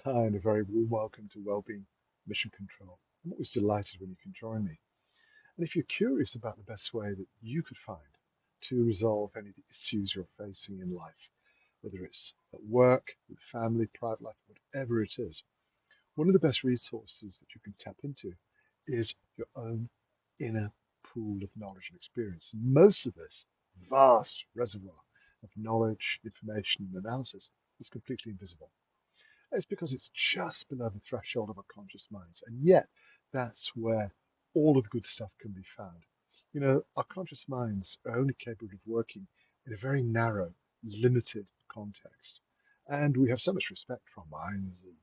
Hi, and a very warm welcome to Wellbeing Mission Control. I'm always delighted when you can join me. And if you're curious about the best way that you could find to resolve any of the issues you're facing in life, whether it's at work, with family, private life, whatever it is, one of the best resources that you can tap into is your own inner pool of knowledge and experience. Most of this vast reservoir of knowledge, information, and analysis is completely invisible. It's because it's just below the threshold of our conscious minds. And yet, that's where all of the good stuff can be found. Our conscious minds are only capable of working in a very narrow, limited context. And we have so much respect for our minds and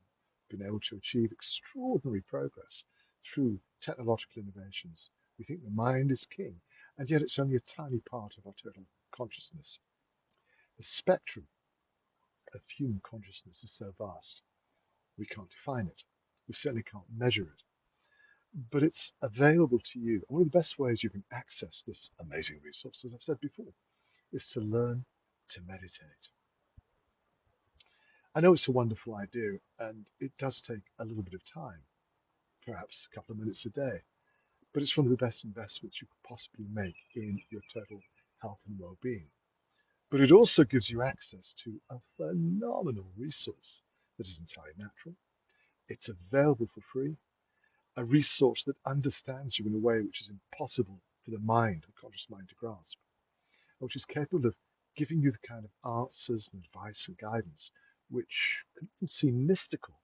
been able to achieve extraordinary progress through technological innovations. We think the mind is king, and yet it's only a tiny part of our total consciousness. The spectrum of human consciousness is so vast. We can't define it. We certainly can't measure it. But it's available to you. And one of the best ways you can access this amazing resource, as I've said before, is to learn to meditate. I know it's a wonderful idea, and it does take a little bit of time, perhaps a couple of minutes a day, but it's one of the best investments you could possibly make in your total health and well-being. But it also gives you access to a phenomenal resource that is entirely natural. It's available for free, a resource that understands you in a way which is impossible for the mind, the conscious mind, to grasp, which is capable of giving you the kind of answers and advice and guidance which can even seem mystical.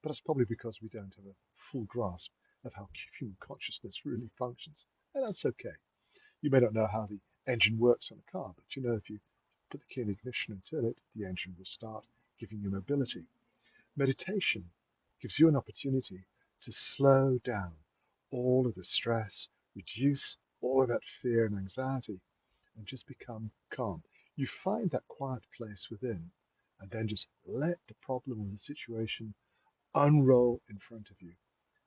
But that's probably because we don't have a full grasp of how human consciousness really functions. And that's okay. You may not know how the engine works on a car, but you know if you put the key in the ignition and turn it, the engine will start, giving you mobility. Meditation gives you an opportunity to slow down all of the stress, reduce all of that fear and anxiety, and just become calm. You find that quiet place within, and then just let the problem or the situation unroll in front of you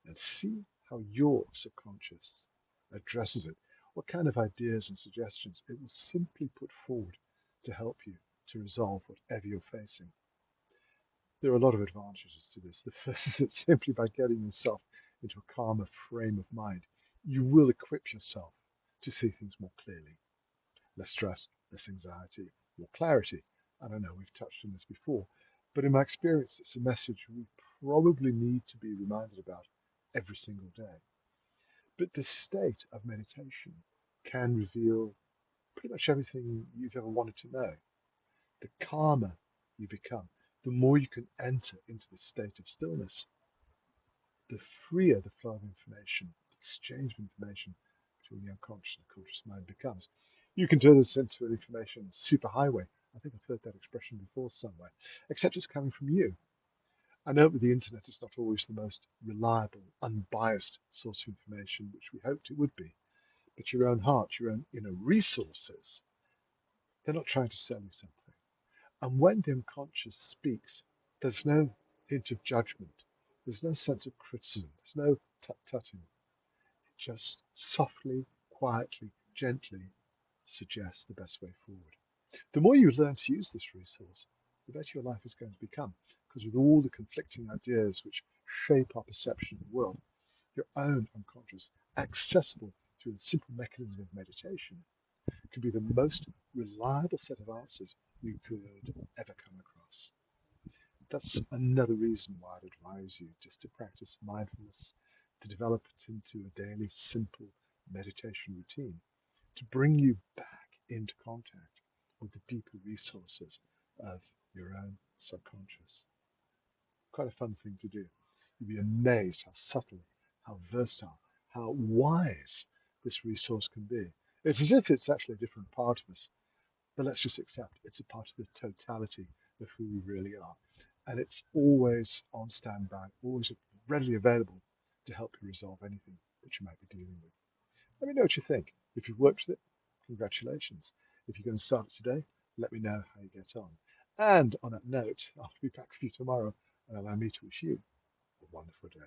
and see how your subconscious addresses it. What kind of ideas and suggestions it will simply put forward to help you to resolve whatever you're facing. There are a lot of advantages to this. The first is that simply by getting yourself into a calmer frame of mind, you will equip yourself to see things more clearly. Less stress, less anxiety, more clarity. And I know we've touched on this before, but in my experience, it's a message we probably need to be reminded about every single day. But the state of meditation can reveal pretty much everything you've ever wanted to know. The calmer you become, the more you can enter into the state of stillness, the freer the flow of information, the exchange of information between the unconscious and conscious mind becomes. You can turn this into an information superhighway. I think I've heard that expression before somewhere, except it's coming from you. I know with the internet it's not always the most reliable, unbiased source of information, which we hoped it would be, but your own heart, your own inner resources, they're not trying to sell you something. And when the unconscious speaks, there's no hint of judgment. There's no sense of criticism. There's no tut-tutting. It just softly, quietly, gently suggests the best way forward. The more you learn to use this resource, the better your life is going to become. Because with all the conflicting ideas which shape our perception of the world, your own unconscious, accessible through the simple mechanism of meditation, can be the most reliable set of answers you could ever come across. That's another reason why I'd advise you just to practice mindfulness, to develop it into a daily simple meditation routine, to bring you back into contact with the deeper resources of your own subconscious. Quite a fun thing to do. You'd be amazed how subtle, how versatile, how wise this resource can be. It's as if it's actually a different part of us, but let's just accept it's a part of the totality of who we really are. And it's always on standby, always readily available to help you resolve anything that you might be dealing with. Let me know what you think. If you've worked with it, congratulations. If you're going to start it today, let me know how you get on. And on that note, I'll be back with you tomorrow and allow me to wish you a wonderful day.